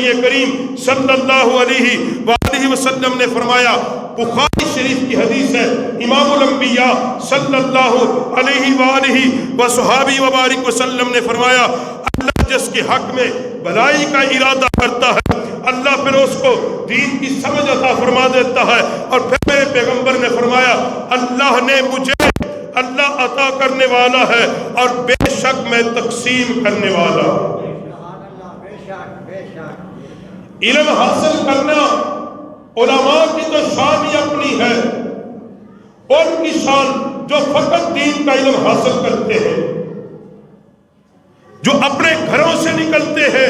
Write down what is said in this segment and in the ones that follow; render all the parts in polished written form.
نبی کریم صلی اللہ علیہ وآلہ وسلم نے فرمایا، بخاری شریف کی حدیث ہے، امام الانبیاء صلی اللہ علیہ وآلہ وصحابہ وبارک وسلم نے فرمایا، اللہ جس کے حق میں بھلائی کا ارادہ کرتا ہے اللہ پھر اس کو دین کی سمجھ عطا فرما دیتا ہے۔ اور پھر میرے پیغمبر نے فرمایا، اللہ نے مجھے، اللہ عطا کرنے والا ہے اور بے شک میں تقسیم کرنے والا۔ علم حاصل کرنا علماء کی تو شان ہی اپنی ہے، ان کی شان جو فقط دین کا علم حاصل کرتے ہیں، جو اپنے گھروں سے نکلتے ہیں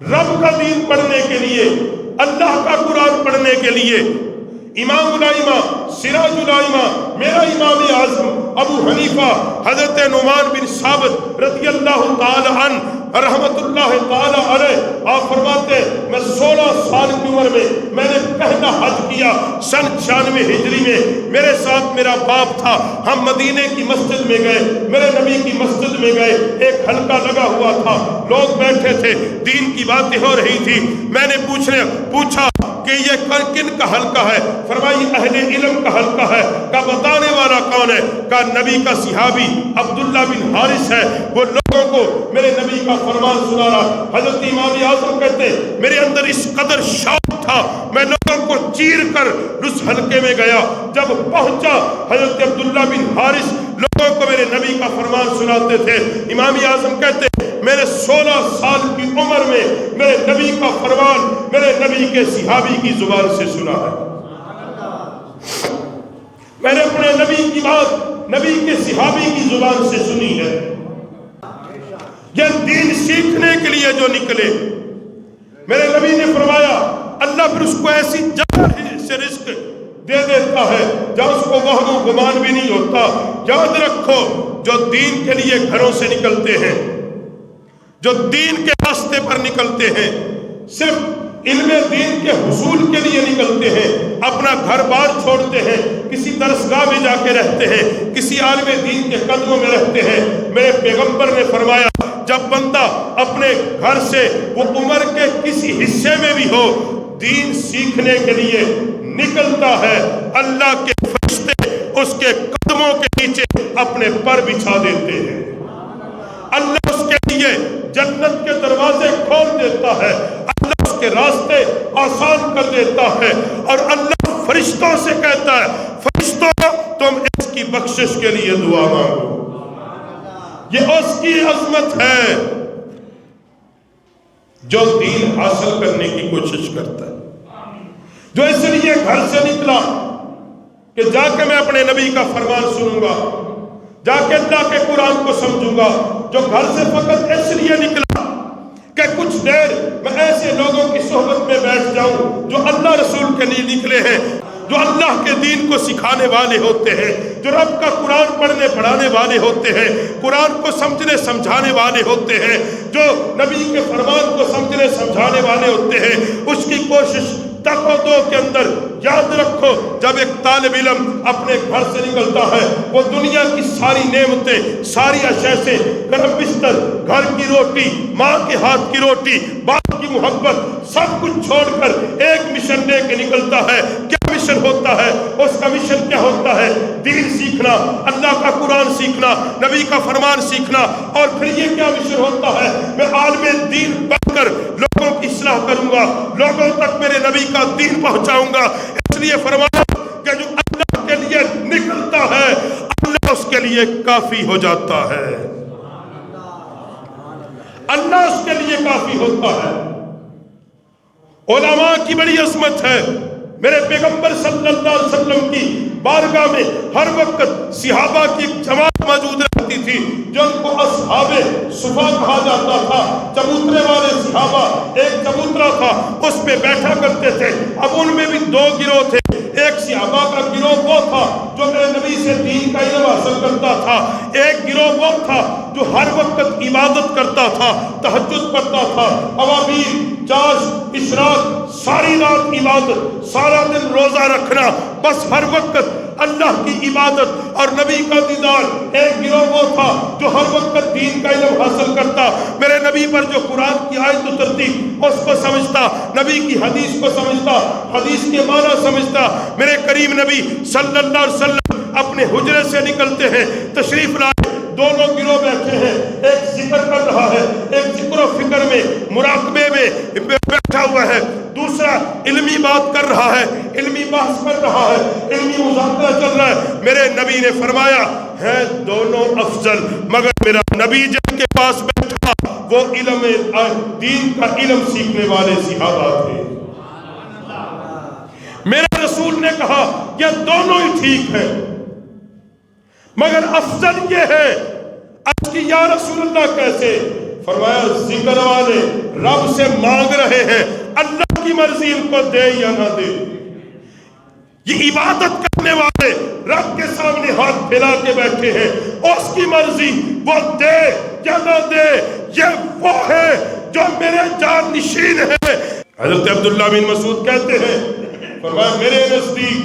رب کا دین پڑھنے کے لیے، اللہ کا قرآن پڑھنے کے لیے۔ امام الائمہ، سراج الائمہ، میرا امام اعظم ابو حنیفہ حضرت نعمان بن ثابت رضی اللہ تعالی عنہ رحمت اللہ تعالی علیہ، آپ فرماتے ہیں میں 16 سال کی عمر میں نے پہلا حج کیا سن 96 ہجری میں، میرے ساتھ میرا باپ تھا، ہم مدینے کی مسجد میں گئے، میرے نبی کی مسجد میں گئے، ایک حلقہ لگا ہوا تھا، لوگ بیٹھے تھے، دین کی باتیں ہو رہی تھی، میں نے پوچھا کہ یہ کن کا حلقہ ہے؟ فرمائی اہل علم کا حلقہ ہے۔ کا بتانے والا کون ہے؟ کا نبی کا صحابی عبداللہ بن حارث ہے، وہ لوگوں کو میرے نبی کا فرمان سنا رہا۔ حضرت امام اعظم کہتے ہیں میرے اندر اس قدر شوق تھا، میں لوگوں کو چیر کر اس حلقے میں گیا، جب پہنچا حضرت عبداللہ بن حارث لوگوں کو میرے نبی کا فرمان سناتے تھے۔ امام اعظم کہتے ہیں میرے 16 سال کی عمر میں میرے نبی کا فرمان میرے نبی کے صحابی کی زبان سے سنا ہے، میں نے اپنے نبی کی بات نبی کے صحابی کی زبان سے سنی ہے۔ یہ دین سیکھنے کے لیے جو نکلے، میرے نبی نے فرمایا اللہ پھر اس کو ایسی جگہ سے رزق دے دیتا ہے جہاں اس کو وہم و گمان بھی نہیں ہوتا۔ یاد رکھو جو دین کے لیے گھروں سے نکلتے ہیں، جو دین کے راستے پر نکلتے ہیں، صرف علم دین کے حصول کے لیے نکلتے ہیں، اپنا گھر بار چھوڑتے ہیں، کسی درسگاہ میں جا کے رہتے ہیں، کسی عالم دین کے قدموں میں رہتے ہیں۔ میرے پیغمبر نے فرمایا جب بندہ اپنے گھر سے وہ عمر کے کسی حصے میں بھی ہو دین سیکھنے کے لیے نکلتا ہے، اللہ کے فرشتے اس کے قدموں کے نیچے اپنے پر بچھا دیتے ہیں، اللہ اس کے لیے جنت کے دروازے کھول دیتا ہے، اللہ اس کے راستے آسان کر دیتا ہے، اور اللہ فرشتوں سے کہتا ہے فرشتوں تم اس کی بخشش کے لیے دعا مانگو۔ یہ اس کی عظمت ہے جو دین حاصل کرنے کی کوشش کرتا ہے، جو اس لیے گھر سے نکلا کہ جا کے میں اپنے نبی کا فرمان سنوں گا، جا کے اللہ کے قرآن کو سمجھوں گا، جو گھر سے فقط اس لیے نکلا کہ کچھ دیر میں ایسے لوگوں کی صحبت میں بیٹھ جاؤں جو اللہ رسول کے لیے نکلے ہیں، جو اللہ کے دین کو سکھانے والے ہوتے ہیں، جو رب کا قرآن پڑھنے پڑھانے والے ہوتے ہیں، قرآن کو سمجھنے سمجھانے والے ہوتے ہیں، جو نبی کے فرمان کو سمجھنے سمجھانے والے ہوتے ہیں، اس کی کوشش تک و دو کے اندر۔ یاد رکھو جب ایک طالب علم اپنے گھر سے نکلتا ہے وہ دنیا کی ساری نعمتیں، ساری اشیاء سے، گرم بستر، گھر کی روٹی، ماں کے ہاتھ کی روٹی، باپ کی محبت، سب کچھ چھوڑ کر ایک مشن لے کے نکلتا ہے۔ کیا مشن ہوتا ہے؟ اس کا مشن کیا ہوتا ہے؟ دین سیکھنا، اللہ کا قرآن سیکھنا، نبی کا فرمان سیکھنا۔ اور پھر یہ کیا مشن ہوتا ہے؟ میں عالم دین بن کر لوگوں کی اصلاح کروں گا، لوگوں تک میرے نبی کا دین پہنچاؤں گا۔ اس لیے فرمایا کہ جو اللہ کے لیے نکلتا ہے اللہ اس کے لیے کافی ہو جاتا ہے، اللہ اس کے لیے کافی ہوتا ہے۔ علماء کی بڑی عظمت ہے۔ میرے پیغمبر صلی اللہ علیہ وسلم کی بارگاہ میں ہر وقت صحابہ کی ایک جماعت موجود رہتی تھی جو ان کو اصحاب صفا کہا جاتا تھا۔ چبوترے والے صحابہ، ایک چبوترا تھا اس پہ بیٹھا کرتے تھے۔ اب ان میں بھی دو گروہ تھے، ایک صحابہ کا گروہ وہ تھا جو میرے نبی سے دین کا علم حاصل کرتا تھا، ایک گروہ وہ تھا جو ہر وقت عبادت کرتا تھا، تہجد پڑھتا تھا، اوابین، چاش، اشراق، ساری رات عبادت، سارا دن روزہ رکھنا، بس ہر وقت اللہ کی عبادت اور نبی کا دیدار۔ ایک گروہ وہ تھا جو ہر وقت دین کا علم حاصل کرتا، میرے نبی پر جو قرآن کی آیت اترتی اس کو سمجھتا، نبی کی حدیث کو سمجھتا، حدیث کے معنی سمجھتا۔ میرے کریم نبی صلی اللہ علیہ وسلم اپنے حجرے سے نکلتے ہیں، تشریف لائے، دونوں گروہ بیٹھے ہیں، ایک ذکر کر رہا ہے، ایک ذکر و فکر میں مراقبے میں بیٹھا ہوا ہے، دوسرا علمی بات کر رہا ہے، علمی بحث کر رہا ہے، علمی مذاکرہ چل رہا ہے۔ میرے نبی نے فرمایا ہے دونوں افضل، مگر میرا نبی جن کے پاس بیٹھا وہ علم دین کا علم سیکھنے والے صحابہ تھے۔ میرے رسول نے کہا یہ دونوں ہی ٹھیک ہیں، مگر افضل یہ ہے۔ عرض کی یا رسول اللہ کیسے؟ فرمایا ذکر والے رب سے مانگ رہے ہیں، اللہ کی مرضی ان کو دے یا نہ دے۔ یہ عبادت کرنے والے رب کے سامنے ہاتھ پھیلا کے بیٹھے ہیں، اس کی مرضی وہ دے یا نہ دے، یہ وہ ہے جو میرے جان نشین ہے۔ حضرت عبداللہ بن مسعود کہتے ہیں، فرمایا میرے نزدیک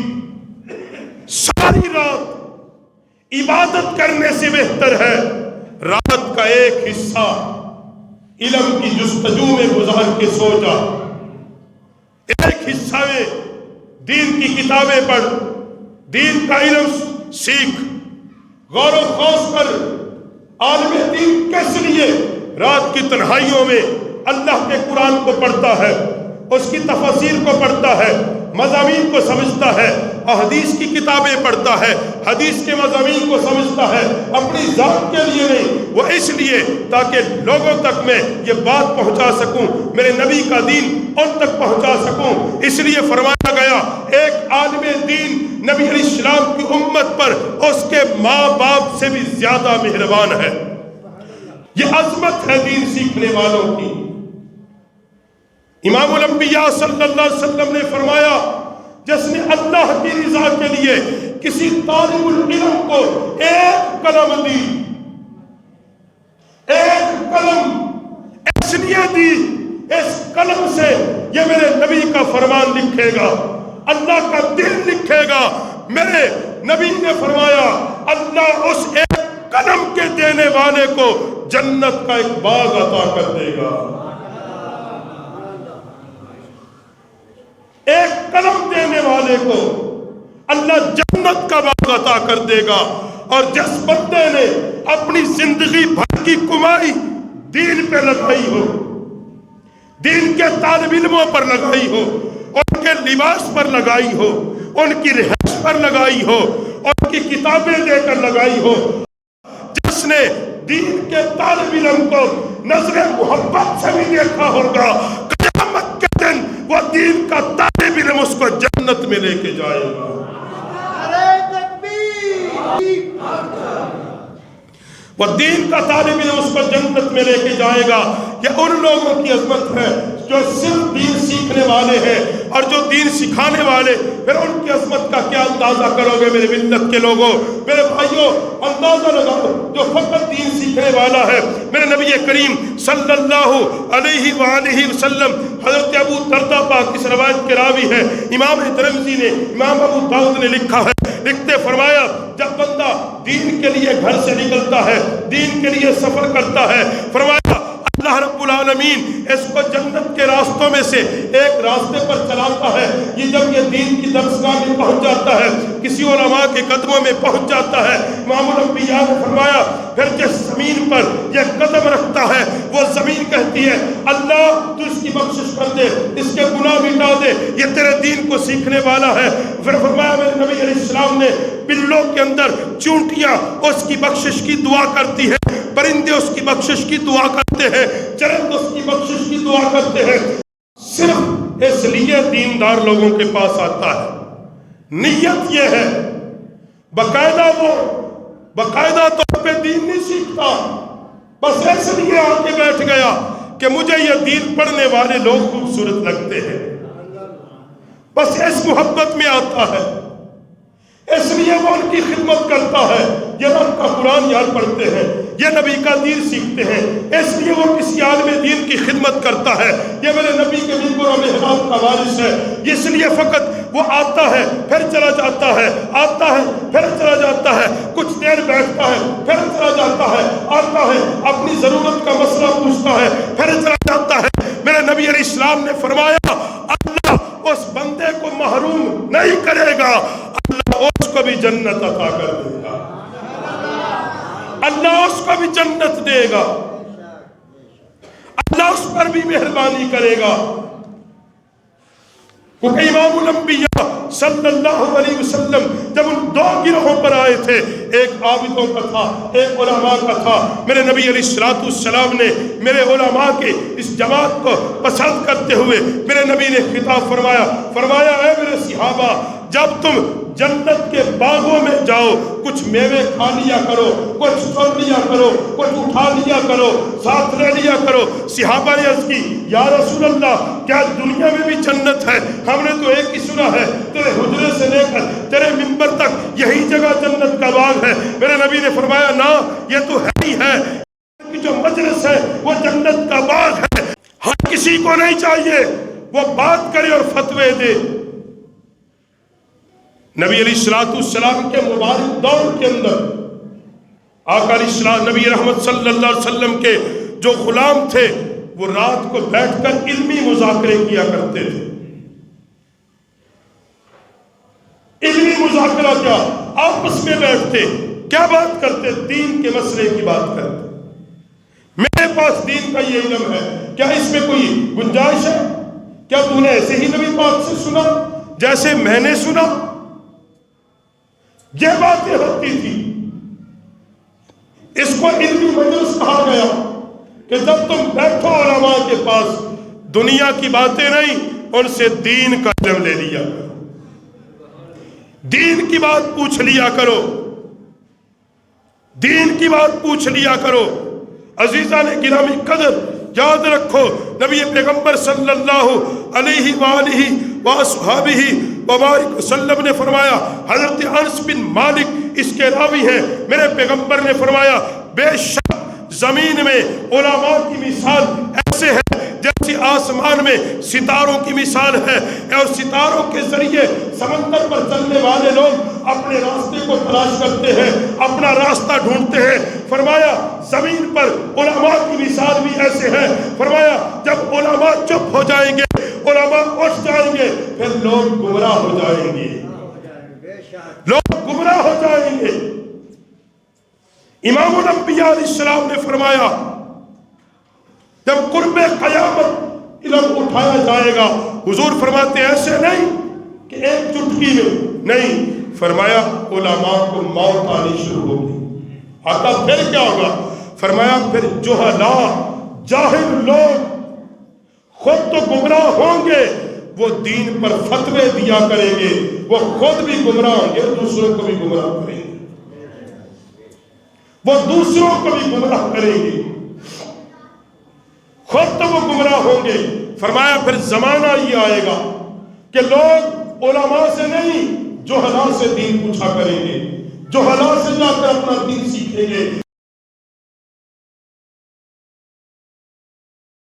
ساری رات عبادت کرنے سے بہتر ہے رات کا ایک حصہ علم کی جستجو میں گزار کے سو جا، ایک حصہ میں دین کی کتابیں پڑھ، دین کا علم سیکھ، غور و خوض کر۔ عالم دین کس لیے رات کی تنہائیوں میں اللہ کے قرآن کو پڑھتا ہے، اس کی تفاسیر کو پڑھتا ہے، مضامین کو سمجھتا ہے، احادیث کی کتابیں پڑھتا ہے، حدیث کے مضامین کو سمجھتا ہے، اپنی ذات کے لیے نہیں، وہ اس لیے تاکہ لوگوں تک میں یہ بات پہنچا سکوں، میرے نبی کا دین ان تک پہنچا سکوں۔ اس لیے فرمایا گیا ایک عالم دین نبی علیہ السلام کی امت پر اس کے ماں باپ سے بھی زیادہ مہربان ہے۔ یہ عظمت ہے دین سیکھنے والوں کی۔ امام الانبیاء صلی اللہ علیہ وسلم نے فرمایا جس نے اللہ کی رضا کے لیے کسی طالب العلم کو ایک قلم دی، ایک قلم اس لیے دی، اس قلم سے یہ میرے نبی کا فرمان لکھے گا، اللہ کا دل لکھے گا۔ میرے نبی نے فرمایا اللہ اس ایک قلم کے دینے والے کو جنت کا ایک باغ عطا کر دے گا۔ ایک قلم دینے والے کو اللہ جنت کا باغ عطا کر دے گا۔ اور جس بندے نے اپنی زندگی بھر کی کمائی دین پہ لگائی ہو، دین کے طالب علموں پر لگائی ہو، ان کے لباس پر لگائی ہو، ان کی رہائش پر لگائی ہو، ان کی کتابیں دے کر لگائی ہو، جس نے دین کے طالب علم کو نظر محبت سے بھی دیکھا ہوگا، قیامت کے دن وہ دین کا طالب علم اس کو جنت میں لے کے جائے گا۔ وہ دین کا طالب علم اس کو جنت میں لے کے جائے گا۔ یہ ان لوگوں کی عظمت ہے جو صرف دین سیکھنے والے ہیں اور جو دین سکھانے والے، پھر ان کی عظمت کا کیا اندازہ کرو گے میرے ملت کے لوگوں، میرے بھائیوں، اندازہ لگاؤ جو فقط دین سیکھنے والا ہے۔ میرے نبی کریم صلی اللہ علیہ وآلہ وسلم، حضرت ابو درداء پاک اس روایت کے راوی ہے، امام ترمذی نے، امام ابو داؤد نے لکھا ہے، لکھتے فرمایا جب بندہ دین کے لیے گھر سے نکلتا ہے، دین کے لیے سفر کرتا ہے، فرمایا اللہ رب العالمین اس کو جنت کے راستوں میں سے ایک راستے پر چلاتا ہے۔ یہ جب یہ دین کی درسگاہ میں پہنچ جاتا ہے، کسی علماء کے قدموں میں پہنچ جاتا ہے، امام الانبیاء نے فرمایا پھر جس زمین پر یہ قدم رکھتا ہے وہ زمین کہتی ہے اللہ تو اس کی بخشش کر دے، اس کے گناہ مٹا دے، یہ تیرے دین کو سیکھنے والا ہے۔ پھر فرمایا میرے نبی علیہ السلام نے بلوں کے اندر چونٹیاں اس کی بخشش کی دعا کرتی ہیں، پرندے اس کی بخشش کی دعا کرتے ہیں، چرند اس کی بخشش کی دعا کرتے ہیں۔ صرف اس لیے دیندار لوگوں کے پاس آتا ہے، نیت یہ ہے، باقاعدہ طور پہ دین نہیں سیکھتا، بس اس لیے آ کے بیٹھ گیا کہ مجھے یہ دین پڑھنے والے لوگ خوبصورت لگتے ہیں، بس اس محبت میں آتا ہے، اس لیے وہ ان کی خدمت کرتا ہے، یہ رب کا قرآن یاد پڑھتے ہیں، یہ نبی کا دین سیکھتے ہیں، اس لیے وہ کسی عالم دین کی خدمت کرتا ہے، یہ میرے نبی کے منبر و محراب کا وارث ہے، اس لیے فقط وہ آتا ہے پھر چلا جاتا ہے، آتا ہے پھر چلا جاتا ہے، کچھ دیر بیٹھتا ہے پھر چلا جاتا ہے، آتا ہے اپنی ضرورت کا مسئلہ پوچھتا ہے پھر چلا جاتا ہے۔ میرے نبی علیہ السلام نے فرمایا اللہ اس بندے کو محروم نہیں کرے گا، اللہ اس کو بھی جنت عطا کر دے گا، اللہ اس کو بھی جنت دے گا، اللہ اس پر بھی مہربانی کرے گا۔ کیونکہ امام الانبیاء صلی اللہ علیہ وسلم جب ان دو گروہوں پر آئے تھے، ایک عابدوں کا تھا ایک علماء کا تھا، میرے نبی علیہ السلام نے میرے علماء کے اس جماعت کو پسند کرتے ہوئے میرے نبی نے خطاب فرمایا اے میرے صحابہ، جب تم جنت کے باغوں میں جاؤ کچھ میوے کھا لیا کرو، کچھ توڑ لیا کرو، کچھ اٹھا لیا کرو، ساتھ لے لیا کرو۔ صحابہ نے عرض کی یا رسول اللہ کیا دنیا میں بھی جنت ہے؟ ہم نے تو ایک ہی سنا ہے، تیرے حجرے سے لے کر تیرے منبر تک یہی جگہ جنت کا باغ ہے۔ میرے نبی نے فرمایا نا، یہ تو ہے ہی ہے، کہ جو مجلس ہے وہ جنت کا باغ ہے۔ ہر کسی کو نہیں چاہیے وہ بات کرے اور فتوے دے۔ نبی علیہ السلام کے مبارک دور کے اندر آقا علیہ السلام نبی رحمت صلی اللہ علیہ وسلم کے جو غلام تھے وہ رات کو بیٹھ کر علمی مذاکرے کیا کرتے تھے۔ علمی مذاکرہ کیا؟ آپس میں بیٹھتے کیا بات کرتے؟ دین کے مسئلے کی بات کرتے۔ میرے پاس دین کا یہ علم ہے، کیا اس میں کوئی گنجائش ہے؟ کیا تو نے ایسے ہی نبی پاک سے سنا جیسے میں نے سنا؟ یہ باتیں ہوتی تھی۔ اس کو علمی مجلس کہا گیا کہ جب تم بیٹھو علماء کے پاس، دنیا کی باتیں نہیں، ان سے دین کا علم لے لیا کرو، دین کی بات پوچھ لیا کرو، دین کی بات پوچھ لیا کرو۔ عزیزان گرامی قدر، یاد رکھو نبی پیغمبر صلی اللہ علیہ وآلہ وآصحابہ وبارک وسلم نے فرمایا، حضرت انس بن مالک اس کے راوی ہیں، میرے پیغمبر نے فرمایا بے شک زمین میں علماء کی مثال ایسے ہے جیسے آسمان میں ستاروں کی مثال ہے، اور ستاروں کے ذریعے سمندر پر چلنے والے لوگ اپنے راستے کو تلاش کرتے ہیں، اپنا راستہ ڈھونڈتے ہیں۔ فرمایا زمین پر علماء کی مثال بھی ایسے ہے۔ فرمایا جب علماء چپ ہو جائیں گے، علماء اٹھ جائیں گے، پھر لوگ گمراہ ہو جائیں گے، لوگ گمراہ ہو جائیں گے۔ امام الانبیاء علیہ السلام نے فرمایا جب قرب قیامت علم اٹھایا جائے گا، حضور فرماتے ایسے نہیں کہ ایک چٹکی میں نہیں، فرمایا علماء کو موت آنی شروع ہوگی۔ آقا پھر کیا ہوگا؟ فرمایا پھر جہلاء جاہل لوگ خود تو گمراہ ہوں گے، وہ دین پر فتوے دیا کریں گے، وہ خود بھی گمراہ ہوں گے، دوسروں کو بھی گمراہ کریں گے، وہ دوسروں کو بھی گمراہ کریں گے، خود تو وہ گمراہ ہوں گے۔ فرمایا پھر زمانہ یہ آئے گا کہ لوگ علماء سے نہیں جہلاء سے دین پوچھا کریں گے، جہلاء سے جا کر اپنا دین سیکھیں گے۔